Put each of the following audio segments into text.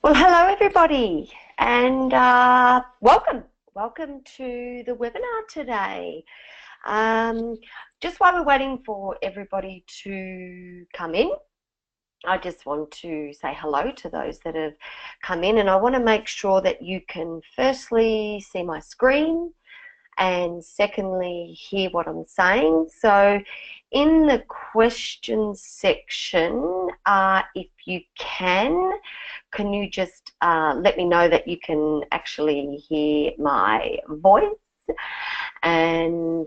Well, hello everybody, and welcome. Welcome to the webinar today. Just while we're waiting for everybody to come in, I just want to say hello to those that have come in, and I want to make sure that you can firstly see my screen and secondly hear what I'm saying. So in the questions section, if you can you just let me know that you can actually hear my voice and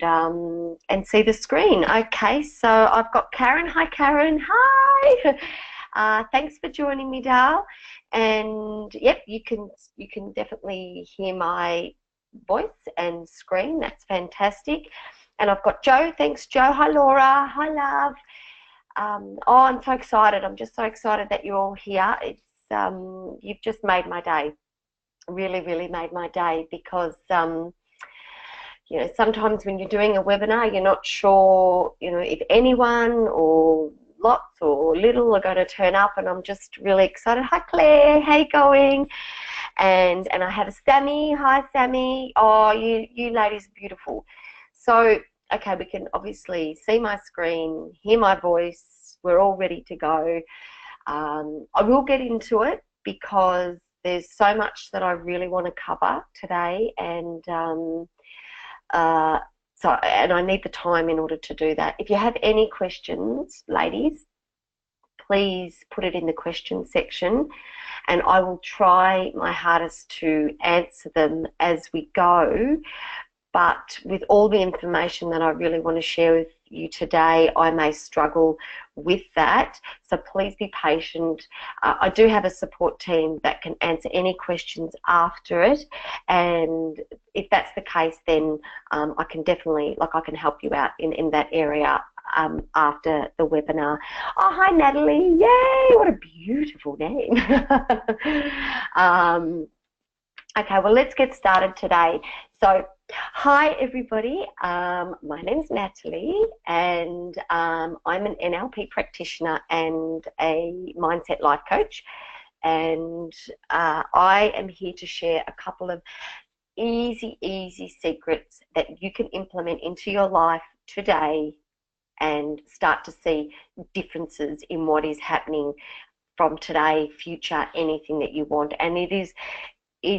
see the screen. Okay, so I've got Karen. Hi Karen. Hi. Thanks for joining me, Dal. And yep, you can definitely hear my voice and screen. That's fantastic. And I've got Joe. Thanks, Joe. Hi, Laura. Hi, love. Oh, I'm so excited. I'm just so excited that you're all here. It's you've just made my day. Really, really made my day because you know, sometimes when you're doing a webinar, you're not sure, you know, if anyone or lots or little are going to turn up, and I'm just really excited. Hi, Claire. How you going? And I have a Sammy. Hi, Sammy. Oh, you ladies are beautiful. So, okay, we can obviously see my screen, hear my voice. We're all ready to go. I will get into it because there's so much that I really want to cover today, and and I need the time in order to do that. If you have any questions, ladies, please put it in the question section, and I will try my hardest to answer them as we go. But with all the information that I really want to share with you today, I may struggle with that. So please be patient. I do have a support team that can answer any questions after it. And if that's the case, then I can definitely, I can help you out in that area after the webinar. Oh, hi, Natalie. Yay, what a beautiful name. Okay, well, let's get started today. So, hi everybody, my name's Natalie, and I'm an NLP practitioner and a mindset life coach, and I am here to share a couple of easy secrets that you can implement into your life today and start to see differences in what is happening from today, future, anything that you want. And it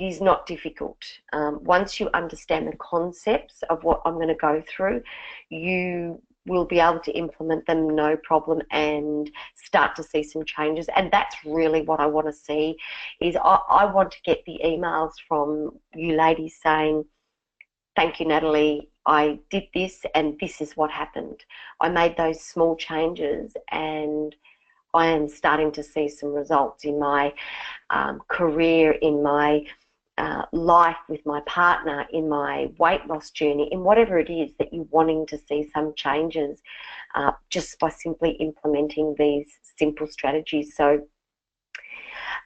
is not difficult. Once you understand the concepts of what I'm going to go through, you will be able to implement them no problem and start to see some changes. And that's really what I want to see. Is I want to get the emails from you ladies saying, thank you, Natalie, I did this and this is what happened. I made those small changes and I am starting to see some results in my career, in my life with my partner, in my weight loss journey, in whatever it is that you're wanting to see some changes just by simply implementing these simple strategies. So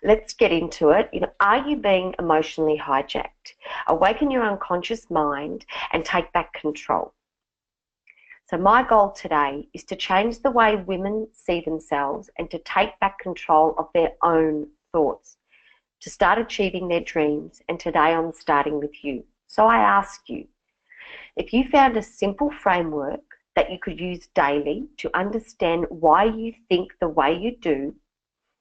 let's get into it. You know, are you being emotionally hijacked? Awaken your unconscious mind and take back control. So my goal today is to change the way women see themselves and to take back control of their own thoughts, to start achieving their dreams. And today I'm starting with you. So I ask you, if you found a simple framework that you could use daily to understand why you think the way you do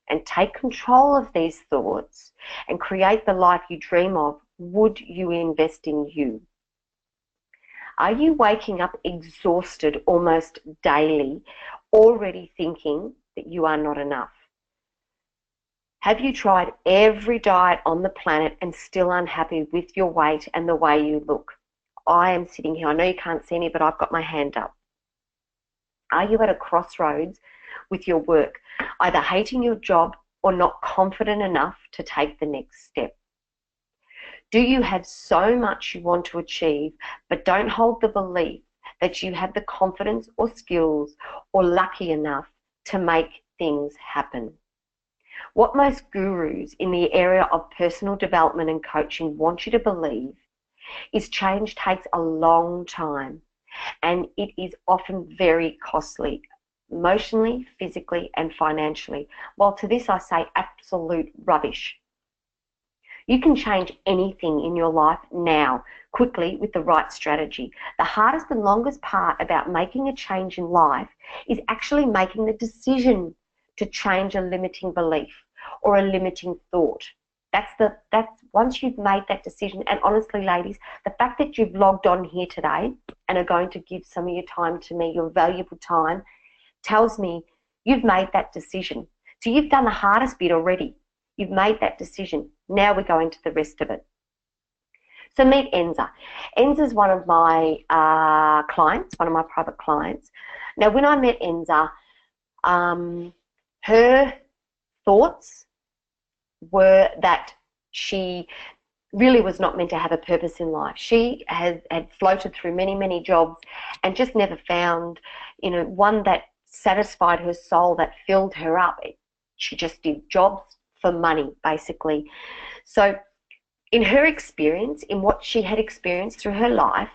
and take control of these thoughts and create the life you dream of, would you invest in you? Are you waking up exhausted almost daily, already thinking that you are not enough? Have you tried every diet on the planet and still unhappy with your weight and the way you look? I am sitting here. I know you can't see me, but I've got my hand up. Are you at a crossroads with your work, either hating your job or not confident enough to take the next step? Do you have so much you want to achieve, but don't hold the belief that you have the confidence or skills or lucky enough to make things happen? What most gurus in the area of personal development and coaching want you to believe is change takes a long time and it is often very costly, emotionally, physically and financially. Well, to this I say absolute rubbish. You can change anything in your life now, quickly, with the right strategy. The hardest and longest part about making a change in life is actually making the decision to change a limiting belief or a limiting thought. That's once you've made that decision. And honestly, ladies, the fact that you've logged on here today and are going to give some of your time to me, your valuable time, tells me you've made that decision. So you've done the hardest bit already. You've made that decision. Now we're going to the rest of it. So meet Enza. Enza's one of my clients, one of my private clients. Now, when I met Enza, her thoughts were that she really was not meant to have a purpose in life. She had floated through many, many jobs and just never found, one that satisfied her soul, that filled her up. She just did jobs for money, basically. So in her experience, in what she had experienced through her life,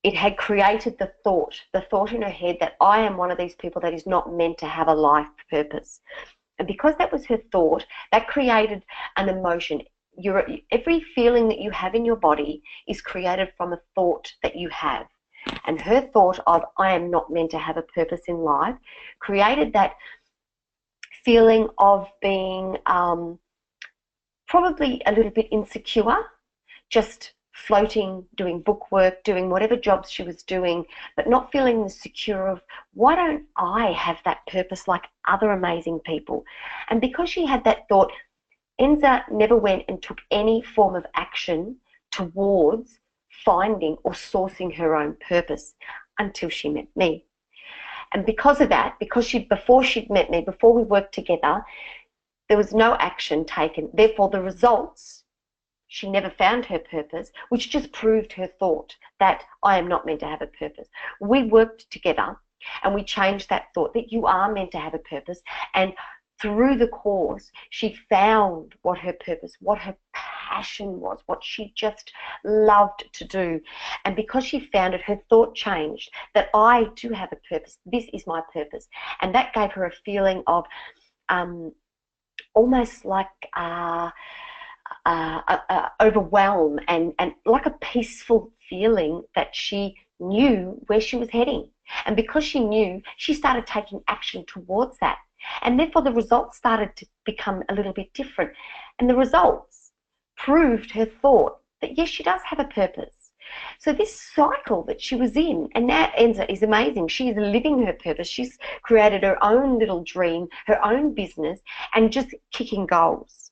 it had created the thought in her head that I am one of these people that is not meant to have a life purpose. And because that was her thought, that created an emotion. Every feeling that you have in your body is created from a thought that you have. And her thought of I am not meant to have a purpose in life created that feeling of being probably a little bit insecure, just floating, doing bookwork, doing whatever jobs she was doing, but not feeling secure of why don't I have that purpose like other amazing people? And because she had that thought, Enza never went and took any form of action towards finding or sourcing her own purpose until she met me. And because of that, before she'd met me, before we worked together, there was no action taken. Therefore, the results, she never found her purpose, which just proved her thought that I am not meant to have a purpose. We worked together and we changed that thought that you are meant to have a purpose. And through the course, she found what her purpose, what her passion was, what she just loved to do. And because she found it, her thought changed that I do have a purpose. This is my purpose. And that gave her a feeling of almost like overwhelm and like a peaceful feeling that she knew where she was heading. And because she knew, she started taking action towards that. And therefore the results started to become a little bit different. And the results proved her thought that yes, she does have a purpose. So this cycle that she was in, and now Enza is amazing. She is living her purpose. She's created her own little dream, her own business, and just kicking goals.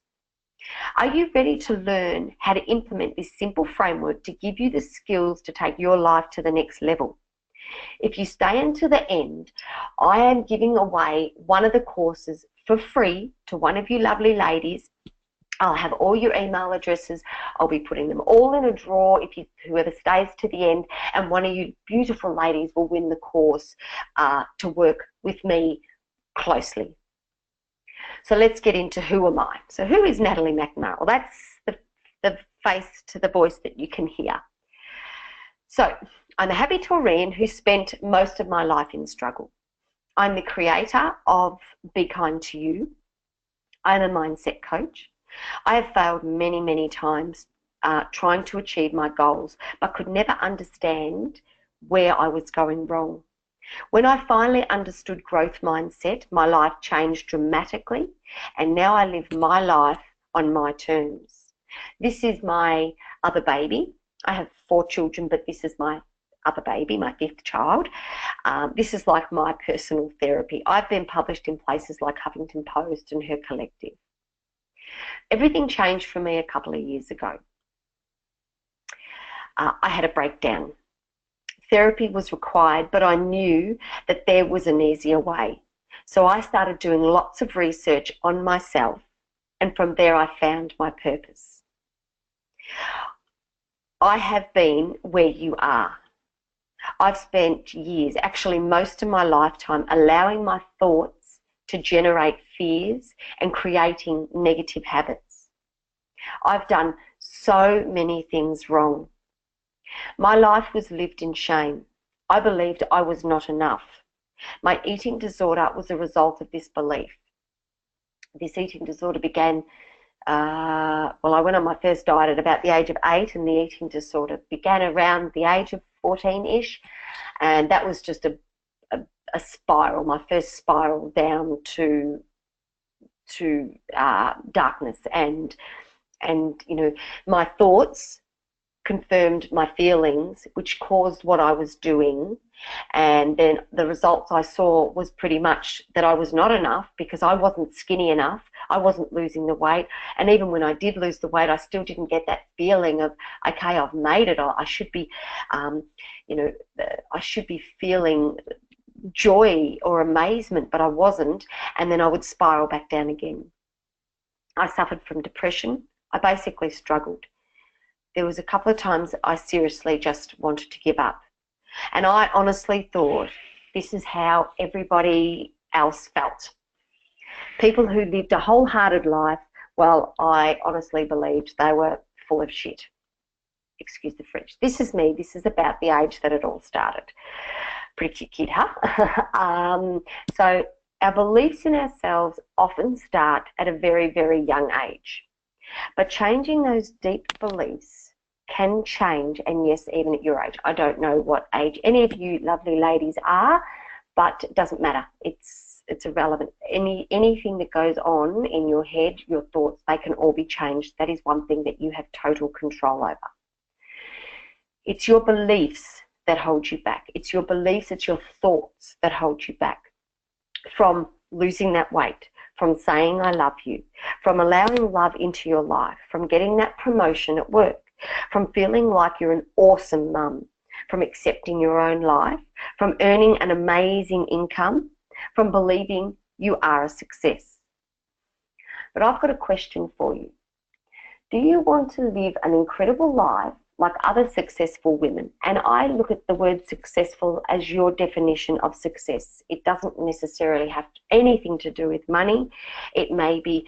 Are you ready to learn how to implement this simple framework to give you the skills to take your life to the next level? If you stay until the end, I am giving away one of the courses for free to one of you lovely ladies. I'll have all your email addresses. I'll be putting them all in a drawer whoever stays to the end, and one of you beautiful ladies will win the course to work with me closely. So let's get into who am I. So who is Natalie McNarl? That's the face to the voice that you can hear. So I'm a happy Taurian who spent most of my life in struggle. I'm the creator of Be Kind to You. I'm a mindset coach. I have failed many, many times trying to achieve my goals, but could never understand where I was going wrong. When I finally understood growth mindset, my life changed dramatically, and now I live my life on my terms. This is my other baby. I have 4 children, but this is my other baby, my 5th child. This is like my personal therapy. I've been published in places like Huffington Post and Her Collective. Everything changed for me a couple of years ago. I had a breakdown. Therapy was required, but I knew that there was an easier way. So I started doing lots of research on myself, and from there I found my purpose. I have been where you are. I've spent years, actually most of my lifetime, allowing my thoughts to generate fears and creating negative habits. I've done so many things wrong. My life was lived in shame. I believed I was not enough. My eating disorder was a result of this belief. This eating disorder began well, I went on my first diet at about the age of 8, and the eating disorder began around the age of 14-ish, and that was just a spiral, my first spiral down to darkness, and you know, my thoughts confirmed my feelings, which caused what I was doing. And then the results I saw was pretty much that I was not enough, because I wasn't skinny enough. I wasn't losing the weight. And even when I did lose the weight, I still didn't get that feeling of, okay, I've made it. I should be, you know, I should be feeling joy or amazement, but I wasn't. And then I would spiral back down again. I suffered from depression. I basically struggled. There was a couple of times I seriously just wanted to give up. And I honestly thought this is how everybody else felt. People who lived a wholehearted life, well, I honestly believed they were full of shit. Excuse the French. This is me. This is about the age that it all started. Pretty cute kid, huh? So our beliefs in ourselves often start at a very, very young age. But changing those deep beliefs can change, and yes, even at your age. I don't know what age any of you lovely ladies are, but it doesn't matter. It's irrelevant. Anything that goes on in your head, your thoughts, they can all be changed. That is one thing that you have total control over. It's your beliefs that hold you back. It's your beliefs, it's your thoughts that hold you back from losing that weight, from saying I love you, from allowing love into your life, from getting that promotion at work, from feeling like you're an awesome mum, from accepting your own life, from earning an amazing income, from believing you are a success. But I've got a question for you. Do you want to live an incredible life like other successful women? And I look at the word successful as your definition of success. It doesn't necessarily have anything to do with money. It may be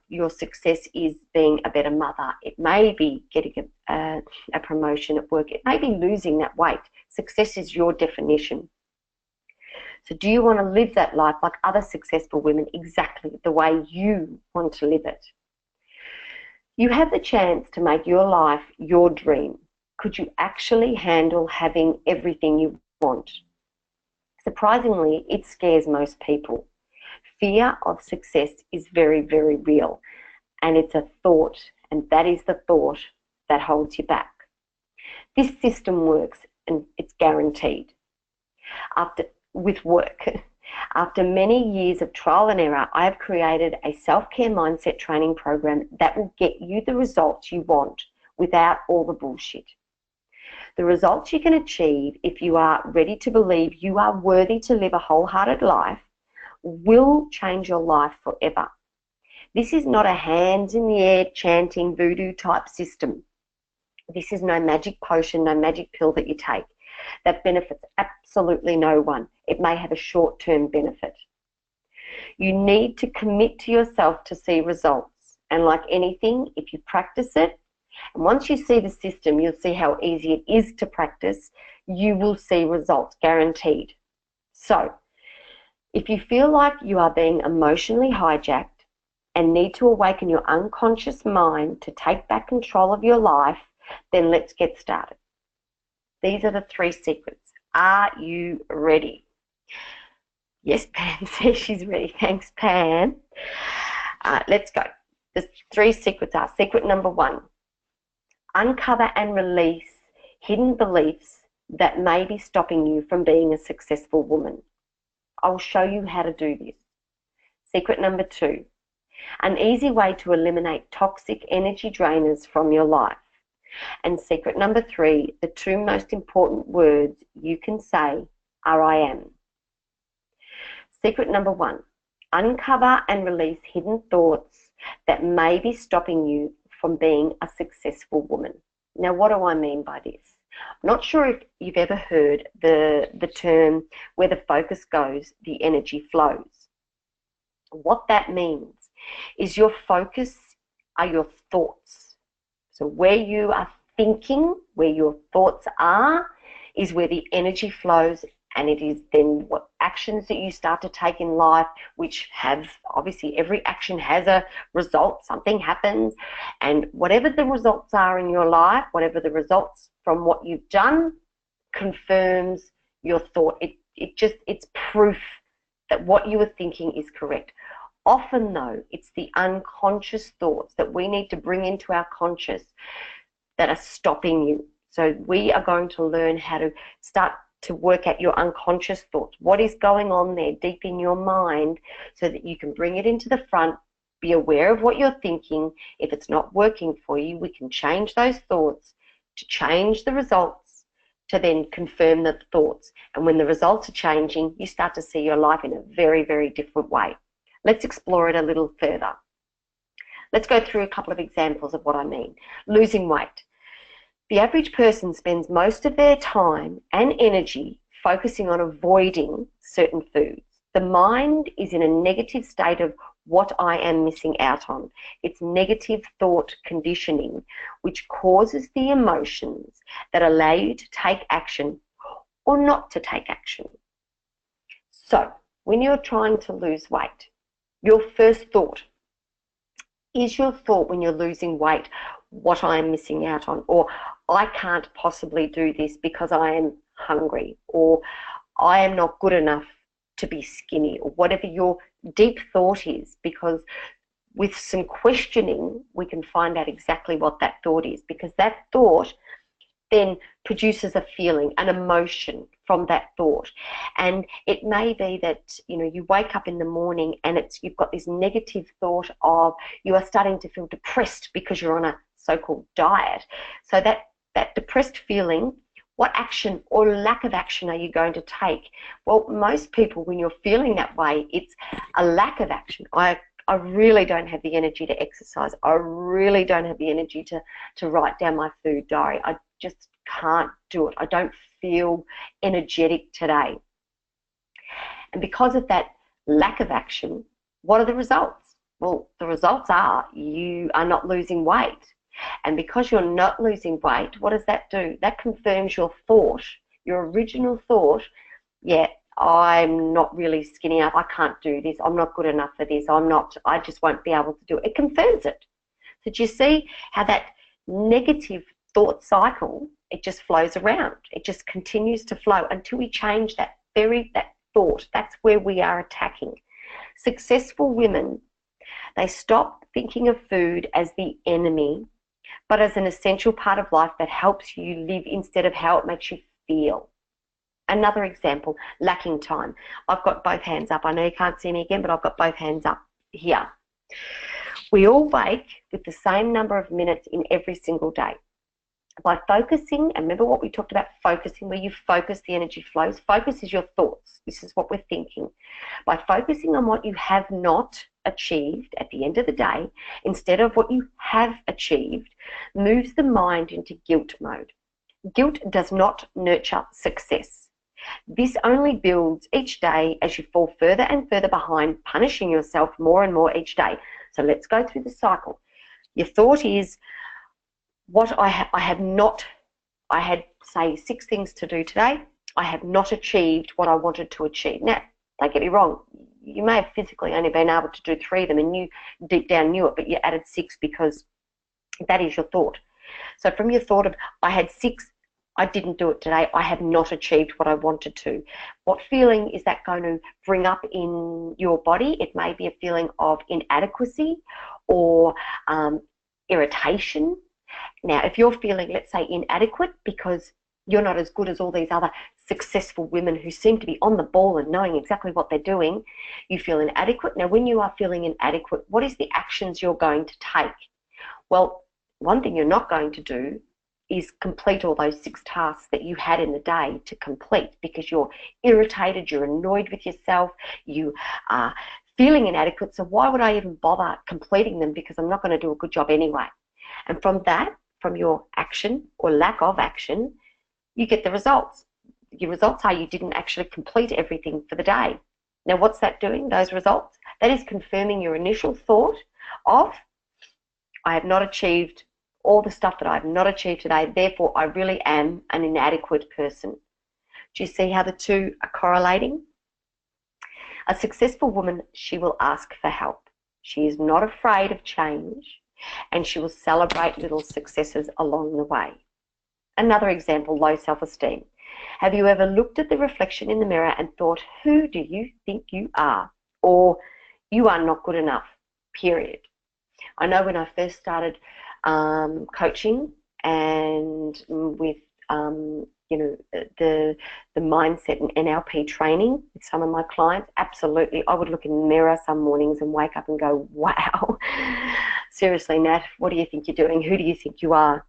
your success is being a better mother. It may be getting a promotion at work. It may be losing that weight. Success is your definition. So do you want to live that life like other successful women, exactly the way you want to live it? You have the chance to make your life your dream. Could you actually handle having everything you want? Surprisingly, it scares most people. Fear of success is very, very real, and it's a thought, and that is the thought that holds you back. This system works, and it's guaranteed. With work, after many years of trial and error, I have created a self-care mindset training program that will get you the results you want without all the bullshit. The results you can achieve if you are ready to believe you are worthy to live a wholehearted life will change your life forever. This is not a hands in the air chanting voodoo type system. This is no magic potion, no magic pill that you take that benefits absolutely no one. It may have a short-term benefit. You need to commit to yourself to see results. And like anything, if you practice it, and once you see the system, you'll see how easy it is to practice, you will see results, guaranteed. So, if you feel like you are being emotionally hijacked and need to awaken your unconscious mind to take back control of your life, then let's get started. These are the 3 secrets. Are you ready? Yes, Pam says she's ready. Thanks, Pam. Let's go. The 3 secrets are: secret number 1, uncover and release hidden beliefs that may be stopping you from being a successful woman. I'll show you how to do this. Secret number 2, an easy way to eliminate toxic energy drainers from your life. And secret number 3, the 2 most important words you can say are I am. Secret number 1, uncover and release hidden thoughts that may be stopping you from being a successful woman. Now, what do I mean by this? I'm not sure if you've ever heard the term where the focus goes, the energy flows. What that means is your focus are your thoughts. So where you are thinking, where your thoughts are, is where the energy flows And it is then what actions that you start to take in life, which have, obviously every action has a result, something happens, and whatever the results are in your life, whatever the results from what you've done, confirms your thought. It's proof that what you were thinking is correct. Often though, it's the unconscious thoughts that we need to bring into our conscious that are stopping you. So we are going to learn how to start to work at your unconscious thoughts. What is going on there deep in your mind so that you can bring it into the front, be aware of what you're thinking. If it's not working for you, we can change those thoughts to change the results, to then confirm the thoughts. And when the results are changing, you start to see your life in a very, very different way. Let's explore it a little further. Let's go through a couple of examples of what I mean. Losing weight. The average person spends most of their time and energy focusing on avoiding certain foods. The mind is in a negative state of what I am missing out on. It's negative thought conditioning, which causes the emotions that allow you to take action or not to take action. So, when you're trying to lose weight, your first thought, is your thought when you're losing weight what I am missing out on, or I can't possibly do this because I am hungry, or I am not good enough to be skinny, or whatever your deep thought is, because with some questioning we can find out exactly what that thought is, because that thought then produces a feeling, an emotion from that thought. And it may be that, you know, you wake up in the morning and you've got this negative thought of you are starting to feel depressed because you're on a so-called diet. So that depressed feeling, what action or lack of action are you going to take? Well, most people, when you're feeling that way, it's a lack of action. I really don't have the energy to exercise. I really don't have the energy to write down my food diary. I just can't do it. I don't feel energetic today. And because of that lack of action, what are the results? Well, the results are you are not losing weight. And because you're not losing weight, what does that do? That confirms your thought, your original thought, yeah, I'm not really skinny enough, I can't do this, I'm not good enough for this, I just won't be able to do it. It confirms it. So do you see how that negative thought cycle, it just flows around. It just continues to flow until we change that thought. That's where we are attacking. Successful women, they stop thinking of food as the enemy, but as an essential part of life that helps you live instead of how it makes you feel. Another example, lacking time. I've got both hands up. I know you can't see me again, but I've got both hands up here. We all wake with the same number of minutes in every single day. By focusing, and remember what we talked about focusing, where you focus, the energy flows. Focus is your thoughts. This is what we're thinking. By focusing on what you have not achieved at the end of the day, instead of what you have achieved, moves the mind into guilt mode. Guilt does not nurture success. This only builds each day as you fall further and further behind, punishing yourself more and more each day. So let's go through the cycle. Your thought is, what I had, say, 6 things to do today. I have not achieved what I wanted to achieve. Now, don't get me wrong. You may have physically only been able to do 3 of them and you deep down knew it, but you added 6 because that is your thought. So from your thought of, I had 6, I didn't do it today, I have not achieved what I wanted to. What feeling is that going to bring up in your body? It may be a feeling of inadequacy or irritation. Now, if you're feeling, let's say, inadequate because you're not as good as all these other successful women who seem to be on the ball and knowing exactly what they're doing, you feel inadequate. Now, when you are feeling inadequate, what is the actions you're going to take? Well, one thing you're not going to do is complete all those 6 tasks that you had in the day to complete because you're irritated, you're annoyed with yourself, you are feeling inadequate. So why would I even bother completing them, because I'm not going to do a good job anyway? And from that, from your action or lack of action, you get the results. Your results are you didn't actually complete everything for the day. Now, what's that doing, those results? That is confirming your initial thought of, I have not achieved all the stuff that I have not achieved today, therefore I really am an inadequate person. Do you see how the two are correlating? A successful woman, she will ask for help. She is not afraid of change, and she will celebrate little successes along the way. Another example, low self-esteem. Have you ever looked at the reflection in the mirror and thought, who do you think you are? Or you are not good enough, period. I know when I first started coaching and with the mindset and NLP training with some of my clients, absolutely, I would look in the mirror some mornings and wake up and go, wow, seriously, Nat, what do you think you're doing? Who do you think you are?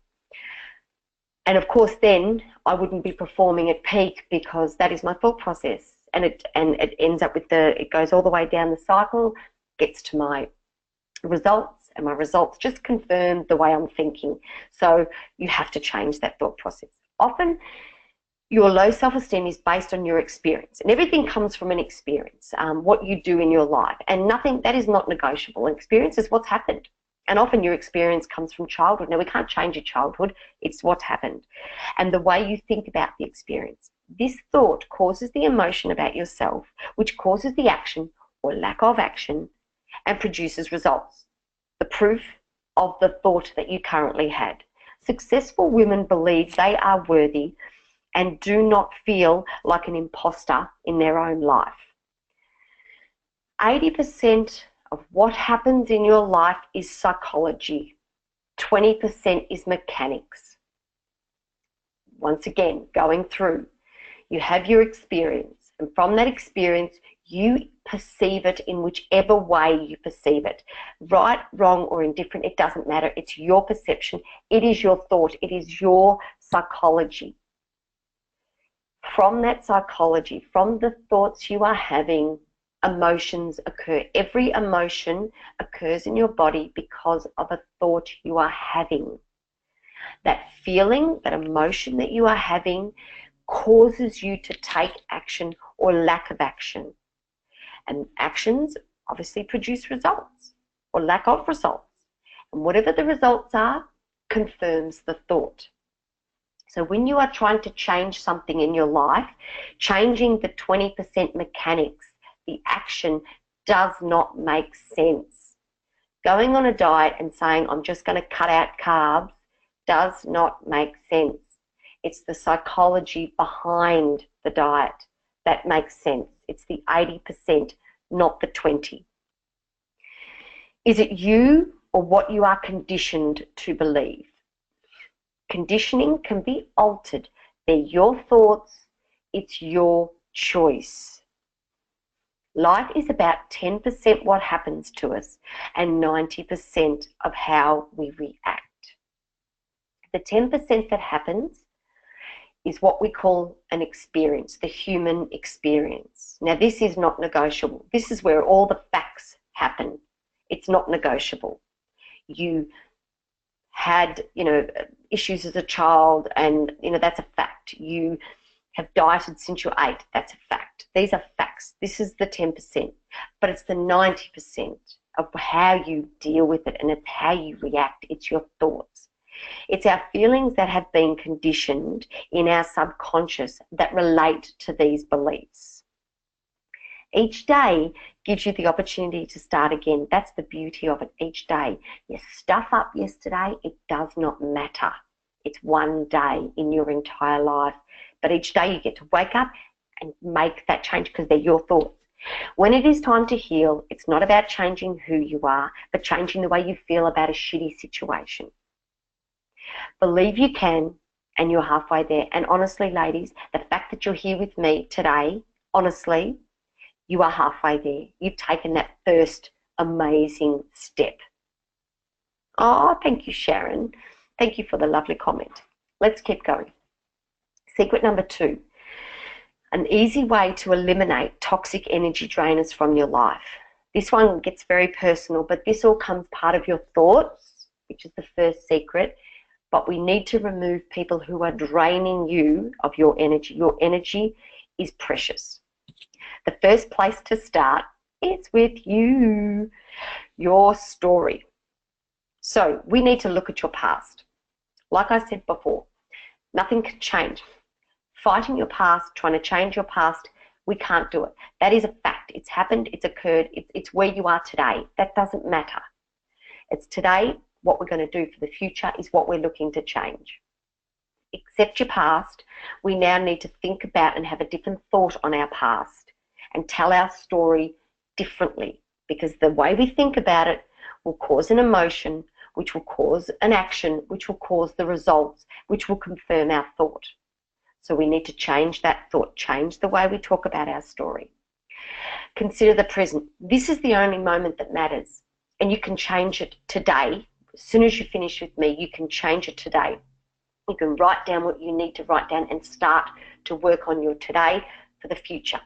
And of course, then I wouldn't be performing at peak, because that is my thought process, and it ends up with it goes all the way down the cycle, gets to my results, and my results just confirm the way I'm thinking. So you have to change that thought process. Often your low self-esteem is based on your experience, and everything comes from an experience, what you do in your life, and nothing that is not negotiable. Experience is what's happened, and often your experience comes from childhood. Now, we can't change your childhood, it's what's happened, and the way you think about the experience. This thought causes the emotion about yourself, which causes the action or lack of action, and produces results. The proof of the thought that you currently had. Successful women believe they are worthy and do not feel like an imposter in their own life. 80% of what happens in your life is psychology. 20% is mechanics. Once again, going through, you have your experience, and from that experience, you perceive it in whichever way you perceive it. Right, wrong, or indifferent, it doesn't matter. It's your perception. It is your thought. It is your psychology. From that psychology, from the thoughts you are having, emotions occur. Every emotion occurs in your body because of a thought you are having. That feeling, that emotion that you are having causes you to take action or lack of action. And actions obviously produce results or lack of results. And whatever the results are, confirms the thought. So when you are trying to change something in your life, changing the 20% mechanics, the action does not make sense. Going on a diet and saying, I'm just going to cut out carbs, does not make sense. It's the psychology behind the diet that makes sense. It's the 80%, not the 20%. Is it you or what you are conditioned to believe? Conditioning can be altered. They're your thoughts. It's your choice. Life is about 10% what happens to us and 90% of how we react. The 10% that happens is what we call an experience, the human experience. Now, this is not negotiable. This is where all the facts happen. It's not negotiable. You had, issues as a child, and, that's a fact. You have dieted since you're 8. That's a fact. These are facts. This is the 10%, but it's the 90% of how you deal with it, and it's how you react. It's your thoughts. It's our feelings that have been conditioned in our subconscious that relate to these beliefs. Each day gives you the opportunity to start again. That's the beauty of it. Each day. You stuff up yesterday, it does not matter. It's one day in your entire life. But each day you get to wake up and make that change because they're your thoughts. When it is time to heal, it's not about changing who you are, but changing the way you feel about a shitty situation. Believe you can, and you're halfway there. And honestly, ladies, the fact that you're here with me today, honestly, you are halfway there. You've taken that first amazing step. Oh, thank you, Sharon. Thank you for the lovely comment. Let's keep going. Secret number 2, an easy way to eliminate toxic energy drainers from your life. This one gets very personal, but this all comes part of your thoughts, which is the first secret. But we need to remove people who are draining you of your energy. Your energy is precious. The first place to start is with you, your story. So we need to look at your past. Like I said before, nothing can change. fighting your past, trying to change your past. We can't do it. That is a fact. It's happened. It's occurred. It's where you are today. That doesn't matter. It's today. What we're going to do for the future is what we're looking to change. Accept your past. We now need to think about and have a different thought on our past and tell our story differently, because the way we think about it will cause an emotion, which will cause an action, which will cause the results, which will confirm our thought. So we need to change that thought, change the way we talk about our story. Consider the present. This is the only moment that matters, and you can change it today. As soon as you finish with me, you can change it today. You can write down what you need to write down and start to work on your today for the future.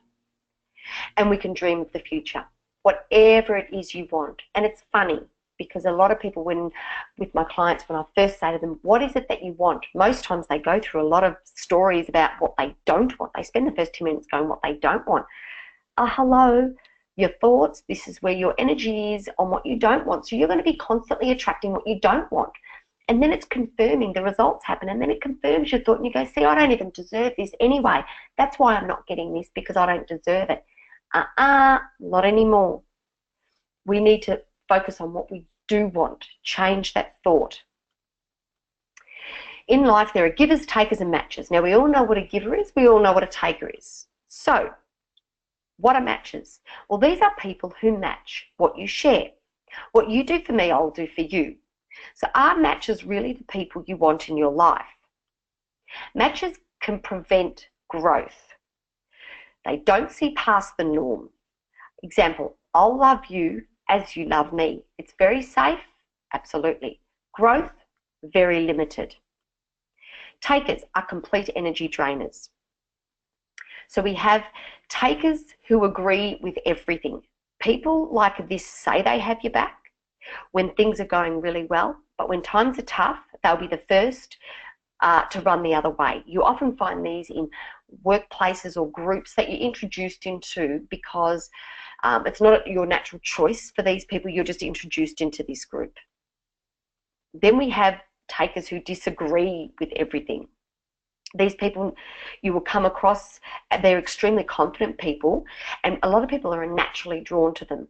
And we can dream of the future, whatever it is you want. And it's funny because a lot of people, with my clients, when I first say to them, what is it that you want? Most times they go through a lot of stories about what they don't want. They spend the first 2 minutes going what they don't want. Hello, your thoughts, this is where your energy is on what you don't want. So you're going to be constantly attracting what you don't want. And then it's confirming, the results happen, and then it confirms your thought, and you go, see, I don't even deserve this anyway. That's why I'm not getting this, because I don't deserve it. Not anymore. We need to focus on what we do want. Change that thought. In life, there are givers, takers, and matchers. Now, we all know what a giver is. We all know what a taker is. So, what are matchers? Well, these are people who match what you share. What you do for me, I'll do for you. So are matchers really the people you want in your life? Matchers can prevent growth. They don't see past the norm. Example, I'll love you as you love me. It's very safe, absolutely. Growth, very limited. Takers are complete energy drainers. So we have takers who agree with everything. People like this say they have your back when things are going really well, but when times are tough, they'll be the first to run the other way. You often find these in workplaces or groups that you're introduced into because it's not your natural choice for these people, you're just introduced into this group. Then we have takers who disagree with everything. These people you will come across, they're extremely confident people, and a lot of people are naturally drawn to them,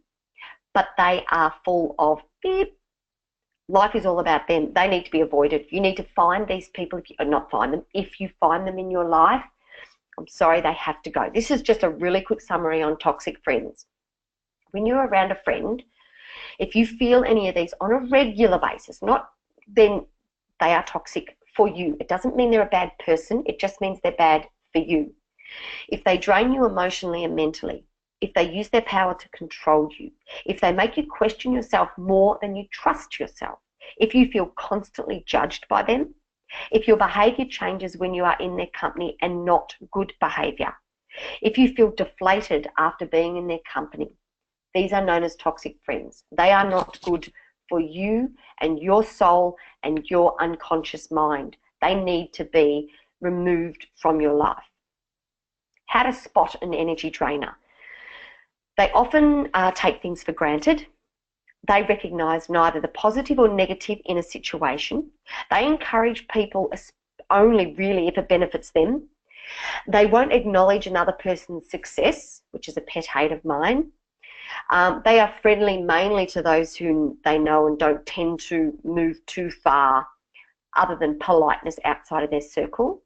but they are full of beep. Life is all about them. They need to be avoided. You need to find these people, if you find them in your life, I'm sorry, they have to go. This is just a really quick summary on toxic friends. When you're around a friend, if you feel any of these on a regular basis, then they are toxic for you. It doesn't mean they're a bad person. It just means they're bad for you. If they drain you emotionally and mentally, if they use their power to control you, if they make you question yourself more than you trust yourself, if you feel constantly judged by them, if your behaviour changes when you are in their company and not good behaviour, if you feel deflated after being in their company, these are known as toxic friends. They are not good for you and your soul and your unconscious mind. They need to be removed from your life. How to spot an energy drainer. They often take things for granted. They recognise neither the positive or negative in a situation. They encourage people only really if it benefits them. They won't acknowledge another person's success, which is a pet hate of mine. They are friendly mainly to those whom they know and don't tend to move too far other than politeness outside of their circle.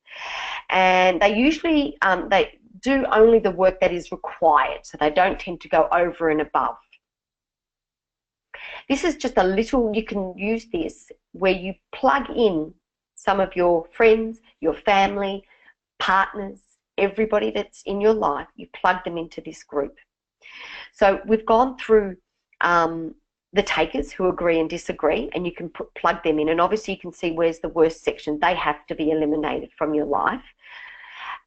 And they usually, they do only the work that is required, so they don't tend to go over and above. This is just a little, you can use this where you plug in some of your friends, your family, partners, everybody that's in your life, you plug them into this group. So we've gone through the takers who agree and disagree, and you can plug them in, and obviously you can see where's the worst section. They have to be eliminated from your life.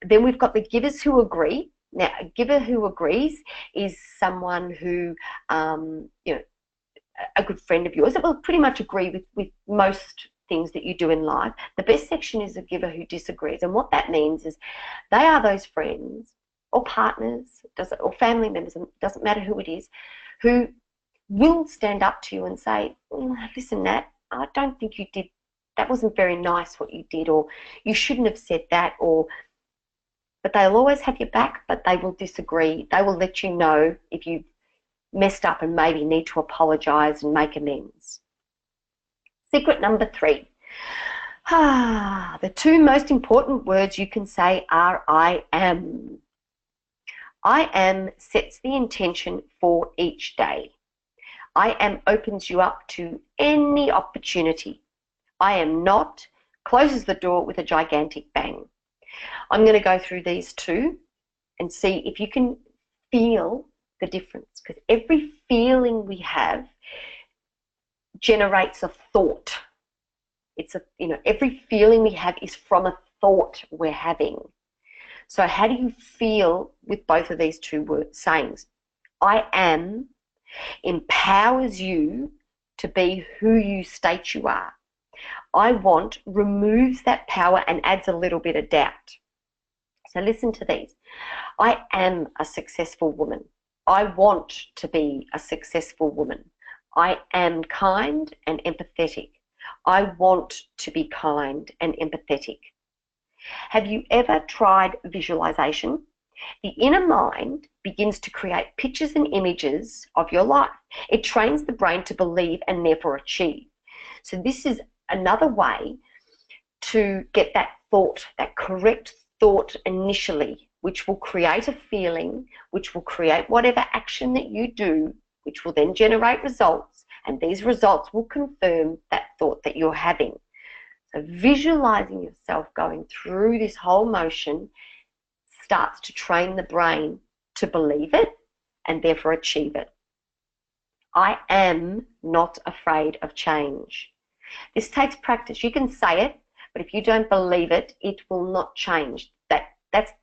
Then we've got the givers who agree. Now, a giver who agrees is someone who, a good friend of yours that will pretty much agree with most things that you do in life. The best section is a giver who disagrees, and what that means is they are those friends or partners, or family members, doesn't matter who it is, who will stand up to you and say, listen, Nat, I don't think you did, that wasn't very nice what you did, or you shouldn't have said that, or but they'll always have your back, but they will disagree. They will let you know if you messed up and maybe need to apologise and make amends. Secret number 3. The 2 most important words you can say are I am. I am sets the intention for each day. I am opens you up to any opportunity. I am not closes the door with a gigantic bang. I'm going to go through these 2 and see if you can feel the difference, because every feeling we have generates a thought. Every feeling we have is from a thought we're having. So how do you feel with both of these 2 sayings? I am empowers you to be who you state you are. I want removes that power and adds a little bit of doubt. So listen to these. I am a successful woman. I want to be a successful woman. I am kind and empathetic. I want to be kind and empathetic. Have you ever tried visualization? The inner mind begins to create pictures and images of your life. It trains the brain to believe and therefore achieve. So this is another way to get that thought, that correct thought initially, which will create a feeling, which will create whatever action that you do, which will then generate results, and these results will confirm that thought that you're having. So visualizing yourself going through this whole motion starts to train the brain to believe it and therefore achieve it. I am not afraid of change. This takes practice. You can say it, but if you don't believe it, it will not change.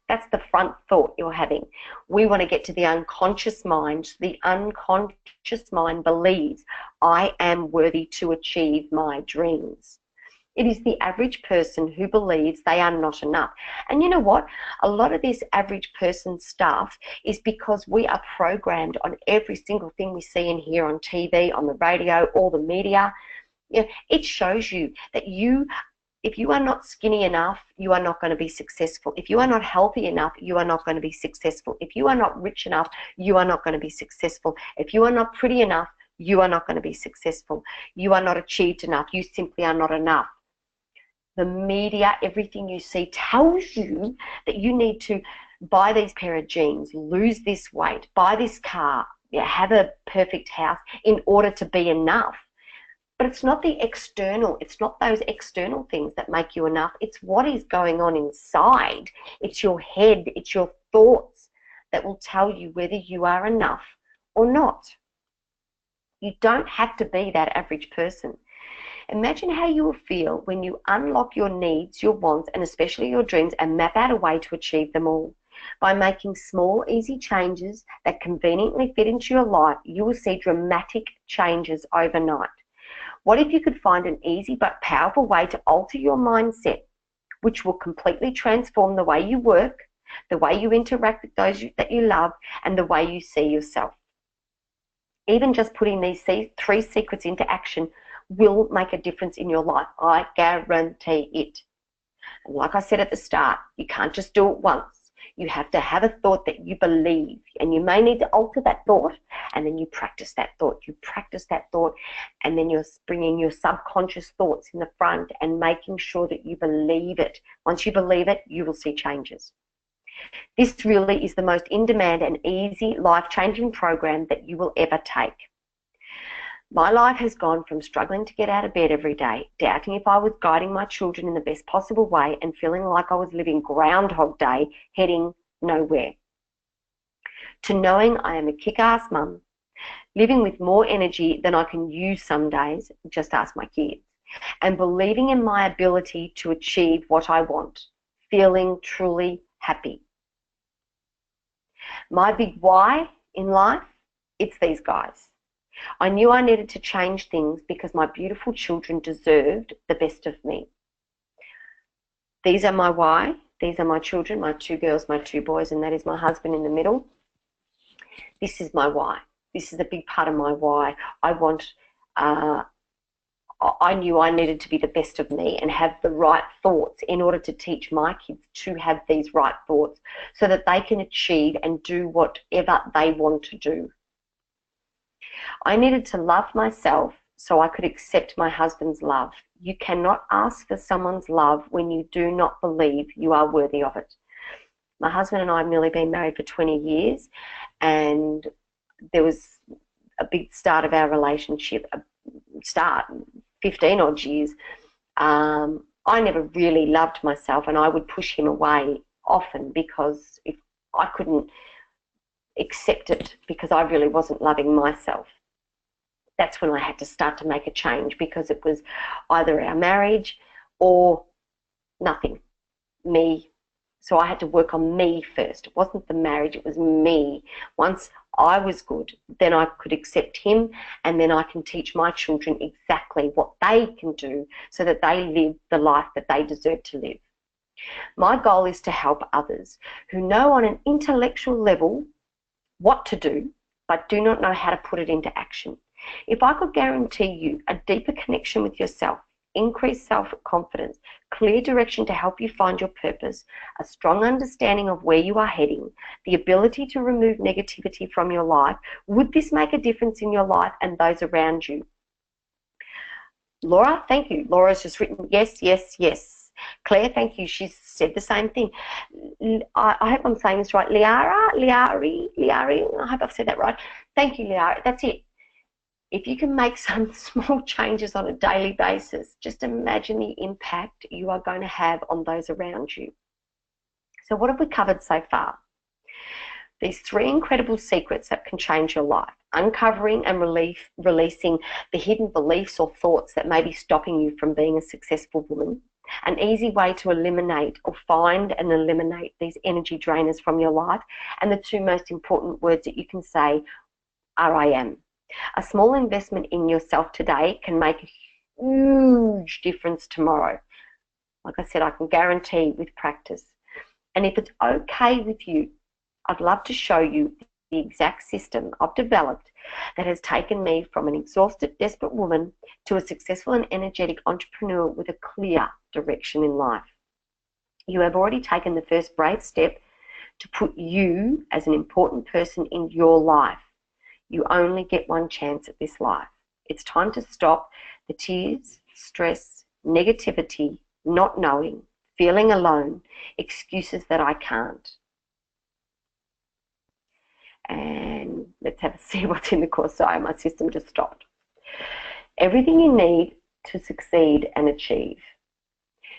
That's the front thought you're having. We want to get to the unconscious mind. The unconscious mind believes I am worthy to achieve my dreams. It is the average person who believes they are not enough. And you know what? A lot of this average person stuff is because we are programmed on every single thing we see and hear on TV, on the radio, all the media. It shows you that if you are not skinny enough, you are not going to be successful. If you are not healthy enough, you are not going to be successful. If you are not rich enough, you are not going to be successful. If you are not pretty enough, you are not going to be successful. You are not achieved enough. You simply are not enough. The media, everything you see tells you that you need to buy these pair of jeans, lose this weight, buy this car, have a perfect house in order to be enough. But it's not the external, it's not those external things that make you enough. It's what is going on inside. It's your head, it's your thoughts that will tell you whether you are enough or not. You don't have to be that average person. Imagine how you will feel when you unlock your needs, your wants, and especially your dreams, and map out a way to achieve them all. By making small, easy changes that conveniently fit into your life, you will see dramatic changes overnight. What if you could find an easy but powerful way to alter your mindset, which will completely transform the way you work, the way you interact with those that you love, and the way you see yourself? Even just putting these 3 secrets into action will make a difference in your life. I guarantee it. And like I said at the start, you can't just do it once. You have to have a thought that you believe, and you may need to alter that thought, and then you practice that thought. You practice that thought, and then you're bringing your subconscious thoughts in the front and making sure that you believe it. Once you believe it, you will see changes. This really is the most in-demand and easy life-changing program that you will ever take. My life has gone from struggling to get out of bed every day, doubting if I was guiding my children in the best possible way, and feeling like I was living Groundhog Day, heading nowhere, to knowing I am a kick-ass mum, living with more energy than I can use some days, just ask my kids, and believing in my ability to achieve what I want, feeling truly happy. My big why in life, it's these guys. I knew I needed to change things because my beautiful children deserved the best of me. These are my why. These are my children, my 2 girls, my 2 boys, and that is my husband in the middle. This is my why. This is a big part of my why. I want I knew I needed to be the best of me and have the right thoughts in order to teach my kids to have these right thoughts so that they can achieve and do whatever they want to do. I needed to love myself so I could accept my husband's love. You cannot ask for someone's love when you do not believe you are worthy of it. My husband and I have nearly been married for 20 years, and there was a big start of our relationship, 15 odd years. I never really loved myself, and I would push him away often because if I couldn't accept it because I really wasn't loving myself. That's when I had to start to make a change, because it was either our marriage or nothing, me. So I had to work on me first. It wasn't the marriage, it was me. Once I was good, then I could accept him, and then I can teach my children exactly what they can do so that they live the life that they deserve to live. My goal is to help others who know on an intellectual level what to do, but do not know how to put it into action. If I could guarantee you a deeper connection with yourself, increased self-confidence, clear direction to help you find your purpose, a strong understanding of where you are heading, the ability to remove negativity from your life, would this make a difference in your life and those around you? Laura, thank you. Laura's just written yes, yes, yes. Claire, thank you. She's said the same thing. I hope I'm saying this right. Liari, I hope I've said that right. Thank you, Liari. That's it. If you can make some small changes on a daily basis, just imagine the impact you are going to have on those around you. So what have we covered so far? These 3 incredible secrets that can change your life: uncovering and releasing the hidden beliefs or thoughts that may be stopping you from being a successful woman, an easy way to eliminate or find and eliminate these energy drainers from your life, and the 2 most important words that you can say are I am. A small investment in yourself today can make a huge difference tomorrow. Like I said, I can guarantee with practice. And if it's okay with you, I'd love to show you the exact system I've developed that has taken me from an exhausted, desperate woman to a successful and energetic entrepreneur with a clear direction in life. You have already taken the first brave step to put you as an important person in your life. You only get one chance at this life. It's time to stop the tears, stress, negativity, not knowing, feeling alone, excuses that I can't. And let's have a see what's in the course. Sorry, my system just stopped. Everything you need to succeed and achieve.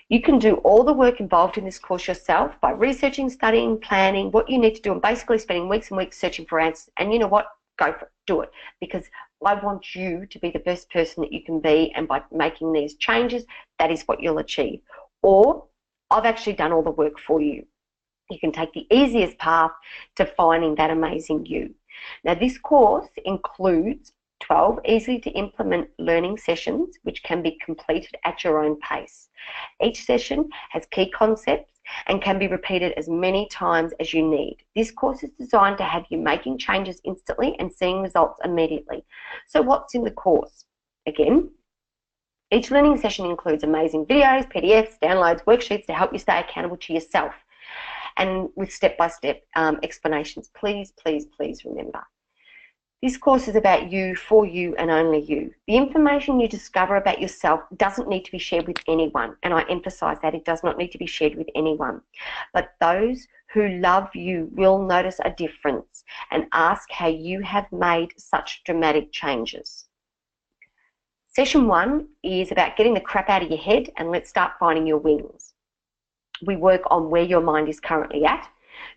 You can do all the work involved in this course yourself by researching, studying, planning what you need to do, and basically spending weeks and weeks searching for answers. And you know what? Go for it, do it, because I want you to be the best person that you can be, and by making these changes, that is what you'll achieve. Or I've actually done all the work for you. You can take the easiest path to finding that amazing you. Now, this course includes 12 easy to implement learning sessions which can be completed at your own pace. Each session has key concepts and can be repeated as many times as you need. This course is designed to have you making changes instantly and seeing results immediately. So what's in the course? Again, each learning session includes amazing videos, PDFs, downloads, worksheets to help you stay accountable to yourself, and with step-by-step explanations. Please, please, please remember. This course is about you, for you, and only you. The information you discover about yourself doesn't need to be shared with anyone, and I emphasize that it does not need to be shared with anyone. But those who love you will notice a difference and ask how you have made such dramatic changes. Session 1 is about getting the crap out of your head, and let's start finding your wings. We work on where your mind is currently at,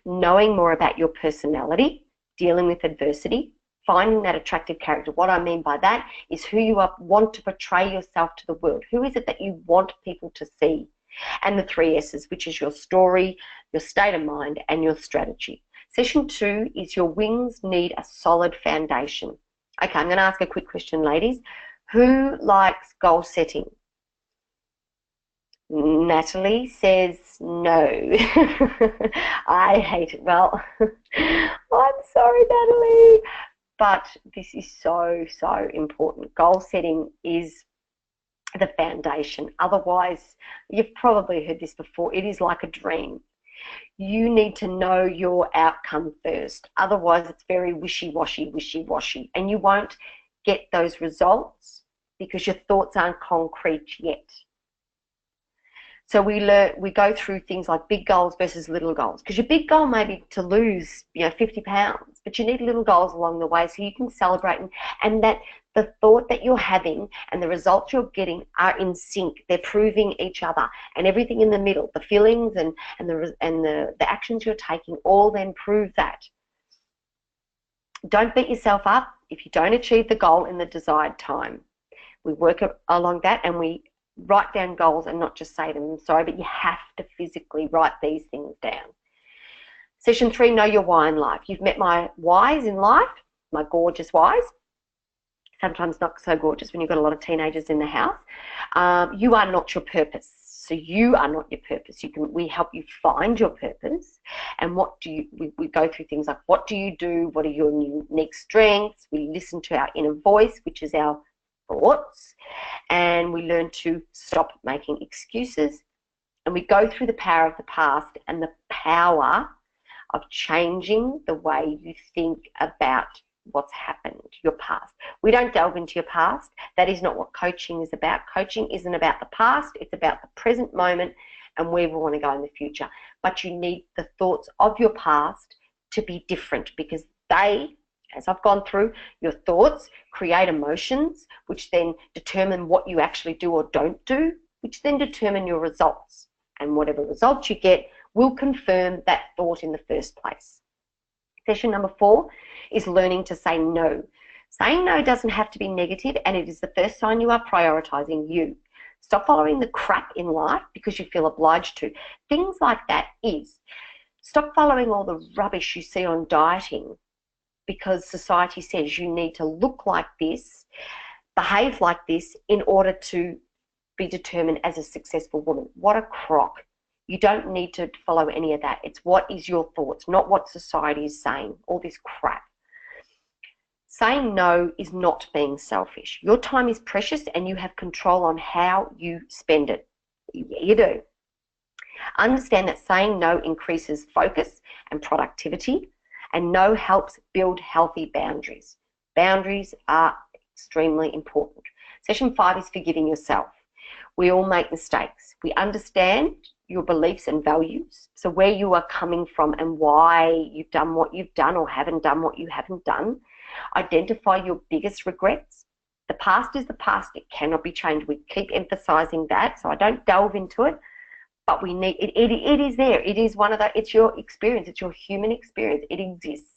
knowing more about your personality, dealing with adversity, finding that attractive character. What I mean by that is who you want to portray yourself to the world. Who is it that you want people to see? And the 3 S's, which is your story, your state of mind, and your strategy. Session 2 is your wings need a solid foundation. Okay, I'm going to ask a quick question, ladies. Who likes goal setting? Natalie says no. I hate it. Well, I'm sorry, Natalie. But this is so, so important. Goal setting is the foundation. Otherwise, you've probably heard this before, it is like a dream. You need to know your outcome first. Otherwise, it's very wishy-washy, wishy-washy, and you won't get those results because your thoughts aren't concrete yet. So we go through things like big goals versus little goals, because your big goal may be to lose, 50 pounds, but you need little goals along the way so you can celebrate, and that the thought that you're having and the results you're getting are in sync. They're proving each other, and everything in the middle, the feelings and the actions you're taking, all then prove that. Don't beat yourself up if you don't achieve the goal in the desired time. We work along that, and we write down goals and not just say them. I'm sorry, but you have to physically write these things down. Session 3, know your why in life. You've met my whys in life, my gorgeous whys. Sometimes not so gorgeous when you've got a lot of teenagers in the house. You are not your purpose. So you are not your purpose. We help you find your purpose. And we go through things like, what do you do? What are your unique strengths? We listen to our inner voice, which is our thoughts, and we learn to stop making excuses, and we go through the power of the past and the power of changing the way you think about what's happened, your past. We don't delve into your past. That is not what coaching is about. Coaching isn't about the past, it's about the present moment and where we want to go in the future. But you need the thoughts of your past to be different, because they, as I've gone through, your thoughts create emotions, which then determine what you actually do or don't do, which then determine your results. And whatever results you get will confirm that thought in the first place. Session number 4 is learning to say no. Saying no doesn't have to be negative, and it is the first sign you are prioritizing you. Stop following the crap in life because you feel obliged to. Things like that is, stop following all the rubbish you see on dieting because society says you need to look like this, behave like this in order to be determined as a successful woman. What a crock. You don't need to follow any of that. It's what is your thoughts, not what society is saying, all this crap. Saying no is not being selfish. Your time is precious and you have control on how you spend it. You do. Understand that saying no increases focus and productivity, and no helps build healthy boundaries. Boundaries are extremely important. Session 5 is forgiving yourself. We all make mistakes. We understand your beliefs and values, so where you are coming from and why you've done what you've done or haven't done what you haven't done. Identify your biggest regrets. The past is the past. It cannot be changed. We keep emphasizing that, so I don't delve into it, but we need it. It is there. It is one of the, it's your experience. It's your human experience. It exists.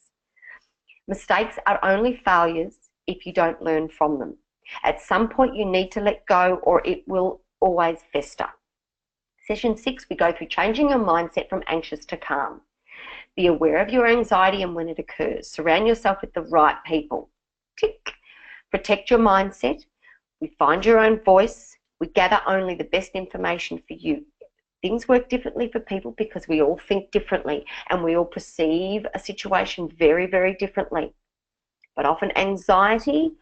Mistakes are only failures if you don't learn from them. At some point you need to let go or it will always fester. Session 6, we go through changing your mindset from anxious to calm. Be aware of your anxiety and when it occurs. Surround yourself with the right people. Tick. Protect your mindset. We find your own voice. We gather only the best information for you. Things work differently for people because we all think differently and we all perceive a situation very, very differently. But often anxiety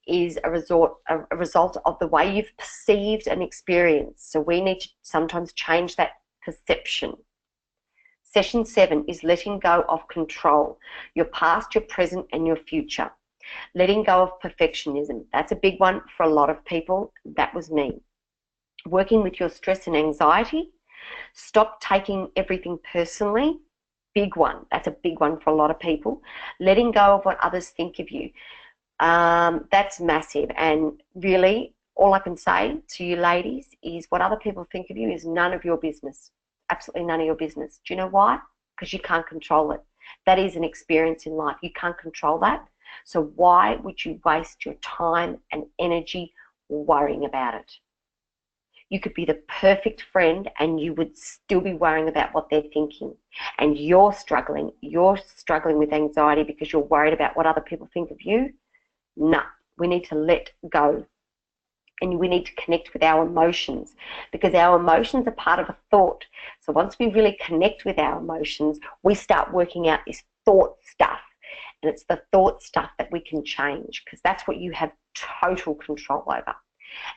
is a result of the way you've perceived an experience. So we need to sometimes change that perception. Session 7 is letting go of control. Your past, your present, and your future. Letting go of perfectionism. That's a big one for a lot of people. That was me. Working with your stress and anxiety. Stop taking everything personally. Big one. That's a big one for a lot of people. Letting go of what others think of you. That's massive, and really all I can say to you ladies is what other people think of you is none of your business. Absolutely none of your business. Do you know why? Because you can't control it. That is an experience in life. You can't control that. So why would you waste your time and energy worrying about it? You could be the perfect friend and you would still be worrying about what they're thinking. And you're struggling with anxiety because you're worried about what other people think of you. No, we need to let go, and we need to connect with our emotions because our emotions are part of a thought. So once we really connect with our emotions, we start working out this thought stuff, and it's the thought stuff that we can change because that's what you have total control over.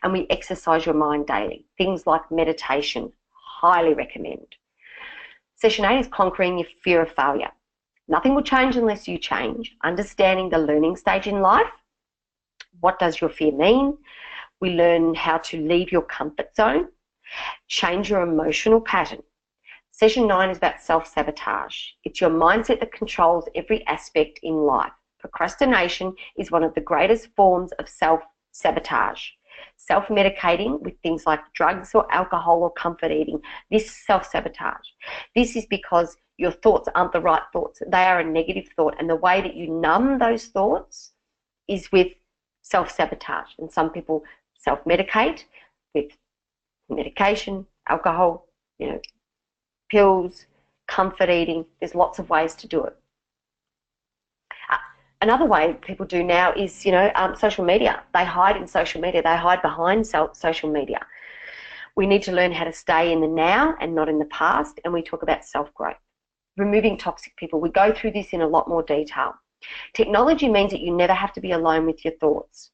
And we exercise your mind daily. Things like meditation, highly recommend. Session 8 is conquering your fear of failure. Nothing will change unless you change. Understanding the learning stage in life. What does your fear mean? We learn how to leave your comfort zone, change your emotional pattern. Session 9 is about self-sabotage. It's your mindset that controls every aspect in life. Procrastination is one of the greatest forms of self-sabotage. Self-medicating with things like drugs or alcohol or comfort eating, this is self-sabotage. This is because your thoughts aren't the right thoughts. They are a negative thought, and the way that you numb those thoughts is with self-sabotage. And some people self-medicate with medication, alcohol, pills, comfort eating. There's lots of ways to do it. Another way people do now is, social media. They hide in social media. They hide behind social media. We need to learn how to stay in the now and not in the past, and we talk about self-growth. Removing toxic people. We go through this in a lot more detail. Technology means that you never have to be alone with your thoughts.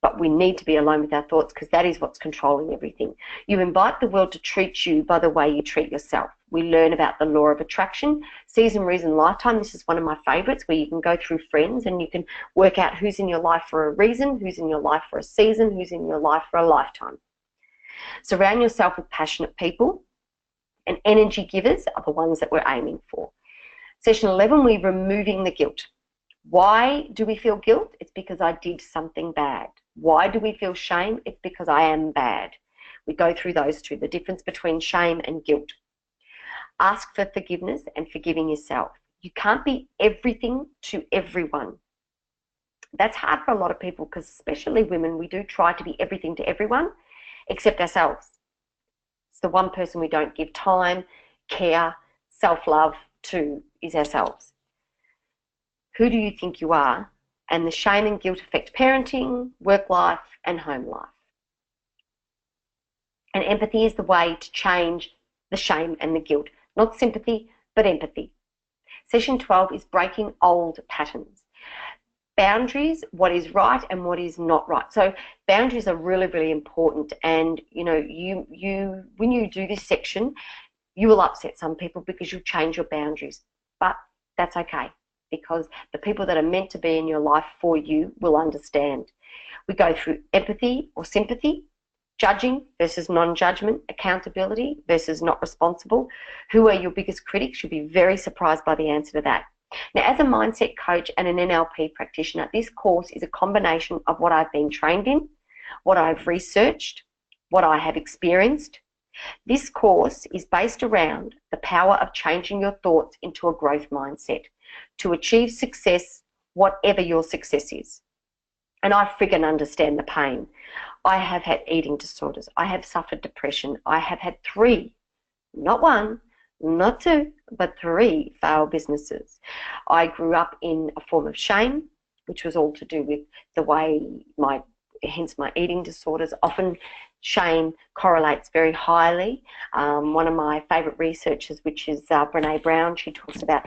But we need to be alone with our thoughts because that is what's controlling everything. You invite the world to treat you by the way you treat yourself. We learn about the law of attraction, season, reason, lifetime. This is one of my favourites, where you can go through friends and you can work out who's in your life for a reason, who's in your life for a season, who's in your life for a lifetime. Surround yourself with passionate people, and energy givers are the ones that we're aiming for. Session 11, we're removing the guilt. Why do we feel guilt? It's because I did something bad. Why do we feel shame? It's because I am bad. We go through those two, the difference between shame and guilt. Ask for forgiveness and forgiving yourself. You can't be everything to everyone. That's hard for a lot of people because, especially women, we do try to be everything to everyone except ourselves. It's the one person we don't give time, care, self-love to is ourselves. Who do you think you are? And the shame and guilt affect parenting, work life, and home life. And empathy is the way to change the shame and the guilt. Not sympathy, but empathy. Session 12 is breaking old patterns. Boundaries, what is right and what is not right. So boundaries are really, really important. And, you when you do this section, you will upset some people because you'll change your boundaries. But that's okay, because the people that are meant to be in your life for you will understand. We go through empathy or sympathy, judging versus non-judgment, accountability versus not responsible. Who are your biggest critics? You'll be very surprised by the answer to that. Now, as a mindset coach and an NLP practitioner, this course is a combination of what I've been trained in, what I've researched, what I have experienced. This course is based around the power of changing your thoughts into a growth mindset to achieve success, whatever your success is. And I friggin' understand the pain. I have had eating disorders. I have suffered depression. I have had 3, not 1, not 2, but 3 failed businesses. I grew up in a form of shame, which was all to do with the way hence my eating disorders. Often shame correlates very highly. One of my favourite researchers, which is Brene Brown, she talks about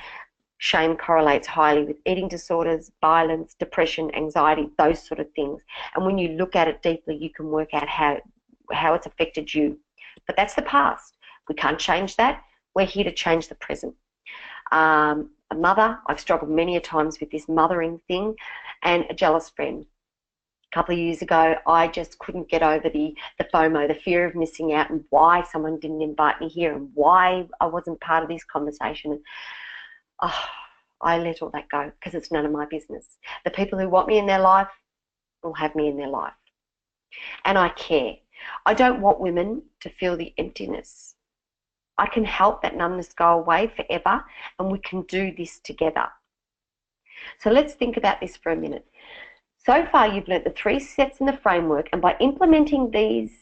shame correlates highly with eating disorders, violence, depression, anxiety, those sort of things. And when you look at it deeply, you can work out how it's affected you. But that's the past. We can't change that. We're here to change the present. A mother, I've struggled many a times with this mothering thing, and a jealous friend. A couple of years ago, I just couldn't get over the FOMO, the fear of missing out, and why someone didn't invite me here and why I wasn't part of this conversation. I let all that go because it's none of my business. The people who want me in their life will have me in their life. And I care. I don't want women to feel the emptiness. I can help that numbness go away forever, and we can do this together. So let's think about this for a minute. So far, you've learnt the 3 steps in the framework, and by implementing these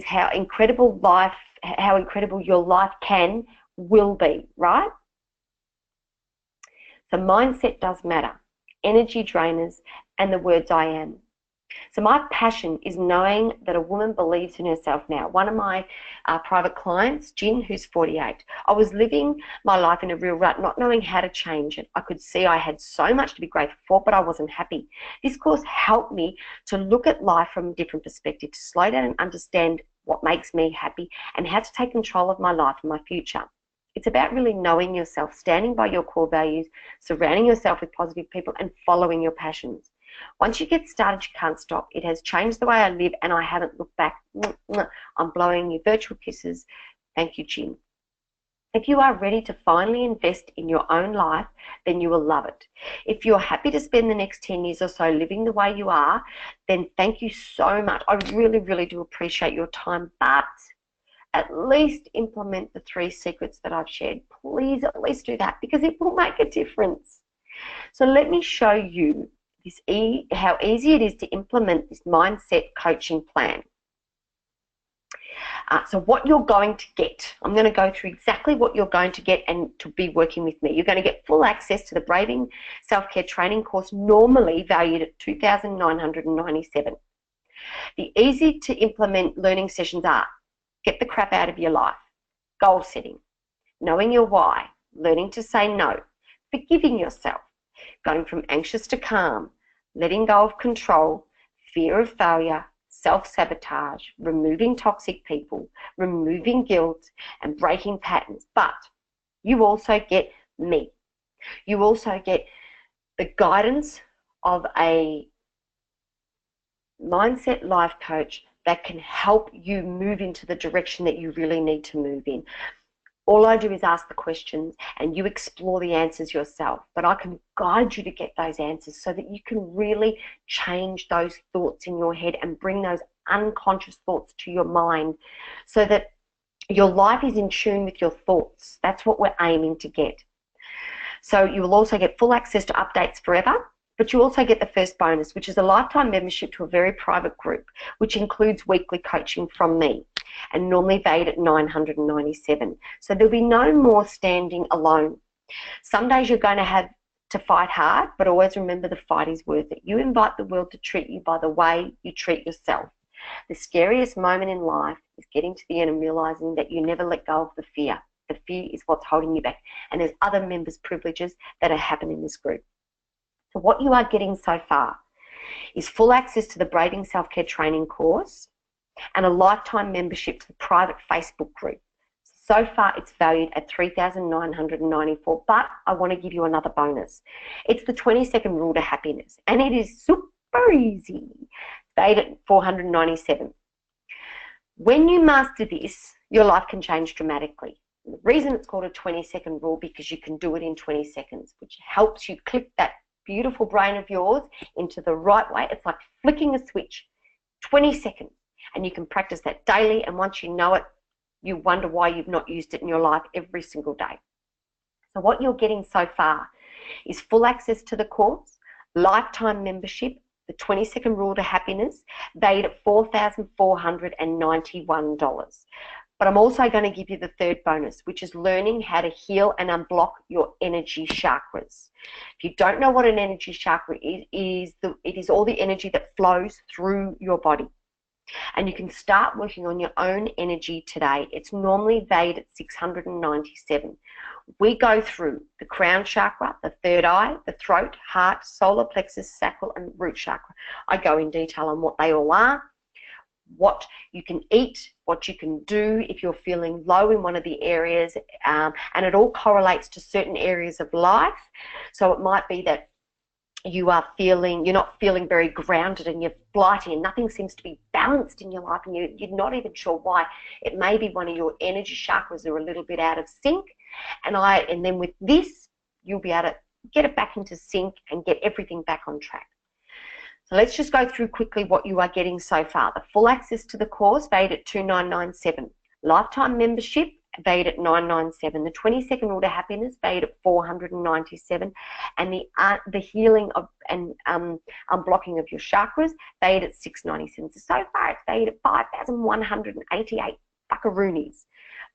how incredible your life will be, right? So mindset does matter. Energy drainers and the words I am. So my passion is knowing that a woman believes in herself now. One of my private clients, Jin, who's 48, I was living my life in a real rut, not knowing how to change it. I could see I had so much to be grateful for, but I wasn't happy. This course helped me to look at life from a different perspective, to slow down and understand what makes me happy and how to take control of my life and my future. It's about really knowing yourself, standing by your core values, surrounding yourself with positive people, and following your passions. Once you get started, you can't stop. It has changed the way I live, and I haven't looked back. I'm blowing you virtual kisses. Thank you, Jim. If you are ready to finally invest in your own life, then you will love it. If you're happy to spend the next 10 years or so living the way you are, then thank you so much. I really, really do appreciate your time, but at least implement the 3 secrets that I've shared. Please at least do that, because it will make a difference. So let me show you how easy it is to implement this mindset coaching plan. So what you're going to get, I'm going to go through exactly what you're going to get and to be working with me. You're going to get full access to the Braving Self-Care Training course, normally valued at $2,997. The easy to implement learning sessions are: get the crap out of your life, goal setting, knowing your why, learning to say no, forgiving yourself, going from anxious to calm, letting go of control, fear of failure, self-sabotage, removing toxic people, removing guilt, and breaking patterns. But you also get me. You also get the guidance of a mindset life coach that can help you move into the direction that you really need to move in. All I do is ask the questions and you explore the answers yourself, but I can guide you to get those answers so that you can really change those thoughts in your head and bring those unconscious thoughts to your mind so that your life is in tune with your thoughts. That's what we're aiming to get. So you will also get full access to updates forever, but you also get the first bonus, which is a lifetime membership to a very private group, which includes weekly coaching from me, and normally valued at $997. So there'll be no more standing alone. Some days you're going to have to fight hard, but always remember the fight is worth it. You invite the world to treat you by the way you treat yourself. The scariest moment in life is getting to the end and realizing that you never let go of the fear. The fear is what's holding you back. And there's other members' privileges that are happening in this group. So what you are getting so far is full access to the Braving Self-Care Training course and a lifetime membership to the private Facebook group. So far, it's valued at $3,994, but I want to give you another bonus. It's the 20-second rule to happiness, and it is super easy. Valued at $497. When you master this, your life can change dramatically. The reason it's called a 20-second rule, because you can do it in 20 seconds, which helps you click that beautiful brain of yours into the right way. It's like flicking a switch. 20 seconds. And you can practice that daily, and once you know it, you wonder why you've not used it in your life every single day. So what you're getting so far is full access to the course, lifetime membership, the 20-second rule to happiness, valued at $4,491. But I'm also going to give you the third bonus, which is learning how to heal and unblock your energy chakras. If you don't know what an energy chakra is, it is all the energy that flows through your body. And you can start working on your own energy today. It's normally valued at $697. We go through the crown chakra, the third eye, the throat, heart, solar plexus, sacral, and root chakra. I go in detail on what they all are, what you can eat, what you can do if you're feeling low in one of the areas, and it all correlates to certain areas of life. So it might be that you're not feeling very grounded and you're flighty and nothing seems to be balanced in your life and you're not even sure why. It may be one of your energy chakras are a little bit out of sync, and then with this you'll be able to get it back into sync and get everything back on track. So let's just go through quickly what you are getting so far. The full access to the course valued at $2,997. Lifetime membership valued at $997. The 20-second rule to happiness valued at $497, and the healing of and unblocking of your chakras valued at $697. So far, it's valued at 5,188 buckaroonies.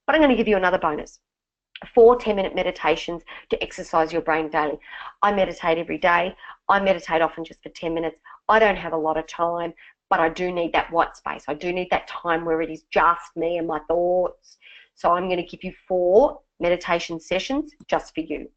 But I'm going to give you another bonus: 4 10-minute meditations to exercise your brain daily. I meditate every day. I meditate often just for 10 minutes. I don't have a lot of time, but I do need that white space. I do need that time where it is just me and my thoughts. So I'm going to give you 4 meditation sessions just for you.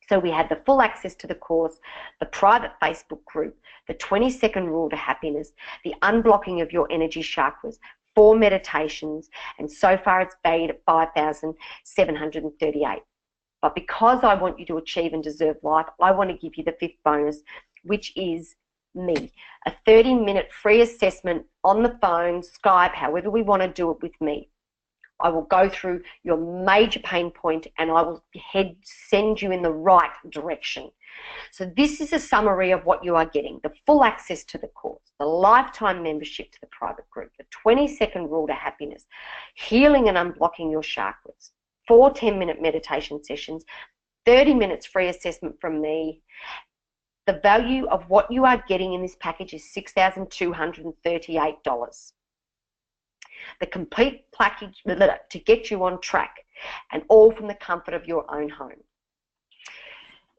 So we had the full access to the course, the private Facebook group, the 20-second rule to happiness, the unblocking of your energy chakras, 4 meditations, and so far it's paid at 5,738. But because I want you to achieve and deserve life, I want to give you the 5th bonus, which is me. A 30-minute free assessment on the phone, Skype, however we want to do it with me. I will go through your major pain point and I will send you in the right direction. So this is a summary of what you are getting: the full access to the course, the lifetime membership to the private group, the 20-second rule to happiness, healing and unblocking your chakras, 4 10-minute meditation sessions, 30 minutes free assessment from me. The value of what you are getting in this package is $6,238. The complete package to get you on track, and all from the comfort of your own home.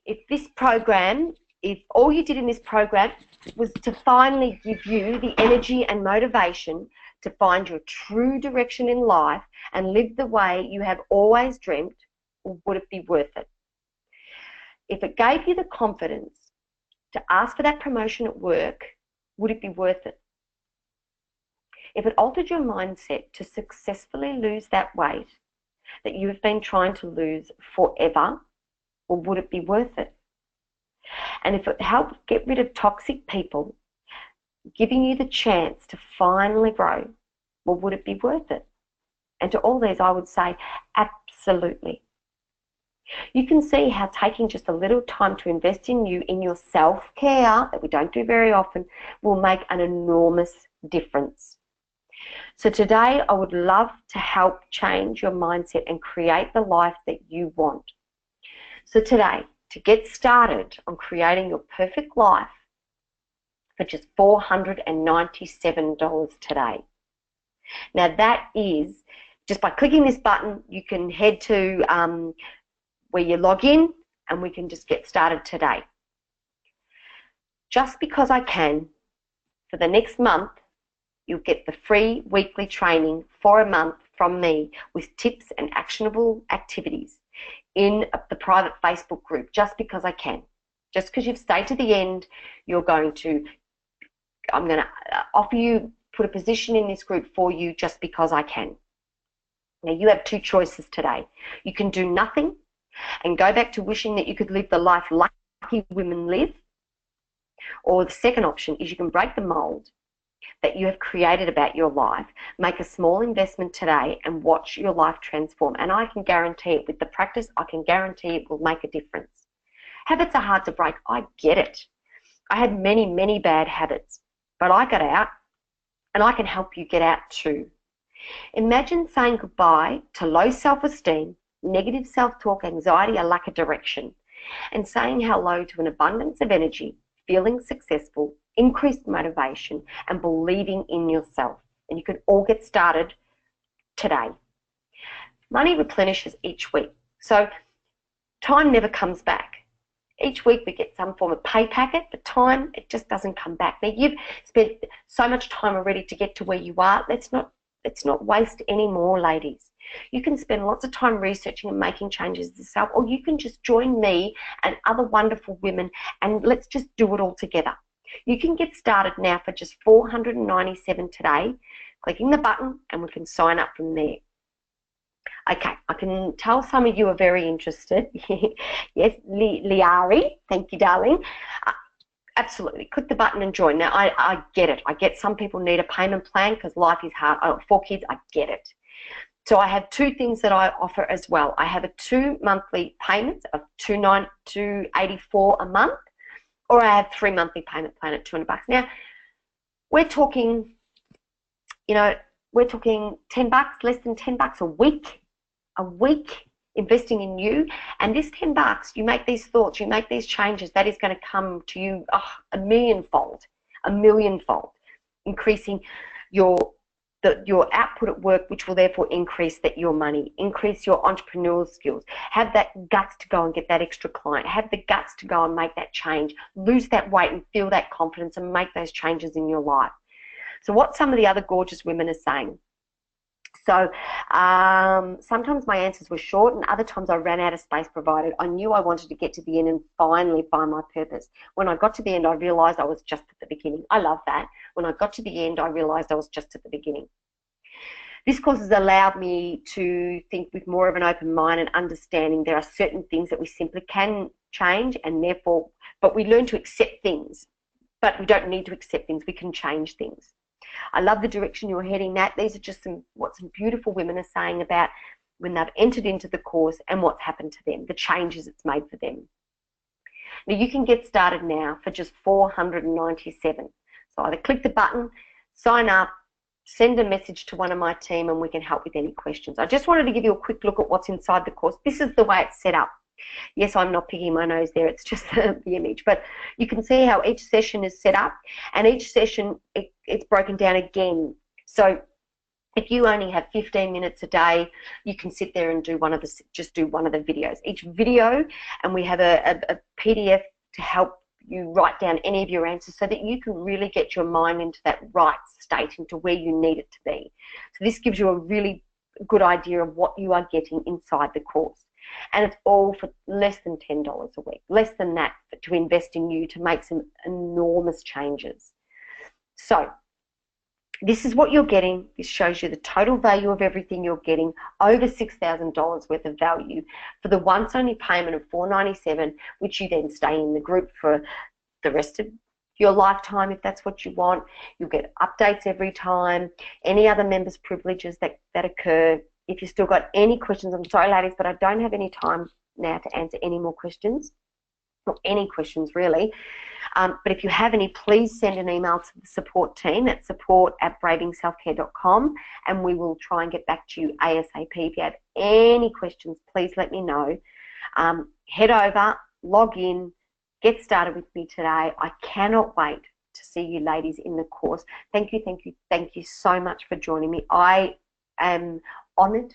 If all you did in this program was to finally give you the energy and motivation to find your true direction in life and live the way you have always dreamt, would it be worth it? If it gave you the confidence to ask for that promotion at work, would it be worth it? If it altered your mindset to successfully lose that weight that you have been trying to lose forever, well, would it be worth it? And if it helped get rid of toxic people, giving you the chance to finally grow, well, would it be worth it? And to all these, I would say, absolutely. You can see how taking just a little time to invest in you, in your self-care, that we don't do very often, will make an enormous difference. So today, I would love to help change your mindset and create the life that you want. So today, to get started on creating your perfect life for just $497 today. Now that is, just by clicking this button, you can head to where you log in and we can just get started today. Just because I can, for the next month, you'll get the free weekly training for a month from me with tips and actionable activities in the private Facebook group, just because I can. Just because you've stayed to the end, I'm going to offer you, put a position in this group for you just because I can. Now you have 2 choices today. You can do nothing and go back to wishing that you could live the life lucky women live, or the second option is you can break the mold that you have created about your life, make a small investment today and watch your life transform. And I can guarantee it, with the practice, I can guarantee it will make a difference. Habits are hard to break. I get it. I had many, many bad habits, but I got out, and I can help you get out too. Imagine saying goodbye to low self-esteem, negative self-talk, anxiety, a lack of direction, and saying hello to an abundance of energy, feeling successful, increased motivation, and believing in yourself. And you can all get started today. Money replenishes each week, so time never comes back. Each week we get some form of pay packet, but time, it just doesn't come back. Now you've spent so much time already to get to where you are. Let's not waste any more, ladies. You can spend lots of time researching and making changes yourself, or you can just join me and other wonderful women and let's just do it all together. You can get started now for just $497 today, clicking the button, and we can sign up from there. Okay, I can tell some of you are very interested. Yes, Liari, thank you, darling. Absolutely, click the button and join. Now, I get it. I get some people need a payment plan because life is hard. I got 4 kids, I get it. So I have 2 things that I offer as well. I have a 2 monthly payments of $284 a month, or I have 3 monthly payment plan at $200. Now, we're talking, we're talking $10, less than $10 a week investing in you. And this $10, you make these thoughts, you make these changes, that is going to come to you a millionfold, increasing the your output at work, which will therefore increase your money, increase your entrepreneurial skills, have that guts to go and get that extra client, have the guts to go and make that change, lose that weight and feel that confidence and make those changes in your life. So what some of the other gorgeous women are saying. So sometimes my answers were short and other times I ran out of space provided. I knew I wanted to get to the end and finally find my purpose. When I got to the end, I realised I was just at the beginning. I love that. When I got to the end, I realised I was just at the beginning. This course has allowed me to think with more of an open mind and understanding there are certain things that we simply can change and therefore, but we learn to accept things, but we don't need to accept things. We can change things. I love the direction you're heading, Nat. These are just what some beautiful women are saying about when they've entered into the course and what's happened to them, the changes it's made for them. Now, you can get started now for just $497. So either click the button, sign up, send a message to one of my team, and we can help with any questions. I just wanted to give you a quick look at what's inside the course. This is the way it's set up. Yes, I'm not picking my nose there, it's just the image, but you can see how each session is set up, and each session it's broken down again. So if you only have 15 minutes a day, you can sit there and do just do one of the videos. Each video, and we have a PDF to help you write down any of your answers so that you can really get your mind into that right state, into where you need it to be. So this gives you a really good idea of what you are getting inside the course. And it's all for less than $10 a week, less than that to invest in you to make some enormous changes. So this is what you're getting. This shows you the total value of everything you're getting, over $6,000 worth of value for the once only payment of $497, which you then stay in the group for the rest of your lifetime if that's what you want. You'll get updates every time, any other members' privileges that occur. If you've still got any questions, I'm sorry, ladies, but I don't have any time now to answer any more questions, or any questions really. But if you have any, please send an email to the support team at support@bravingselfcare.com, and we will try and get back to you ASAP. If you have any questions, please let me know. Head over, log in, get started with me today. I cannot wait to see you ladies in the course. Thank you, thank you, thank you so much for joining me. I am honoured.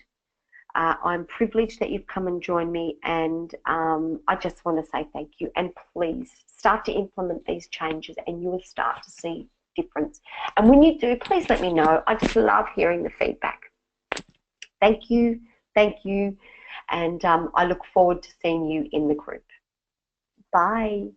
I'm privileged that you've come and joined me, and I just want to say thank you. And please start to implement these changes and you will start to see difference. And when you do, please let me know. I just love hearing the feedback. Thank you, and I look forward to seeing you in the group. Bye.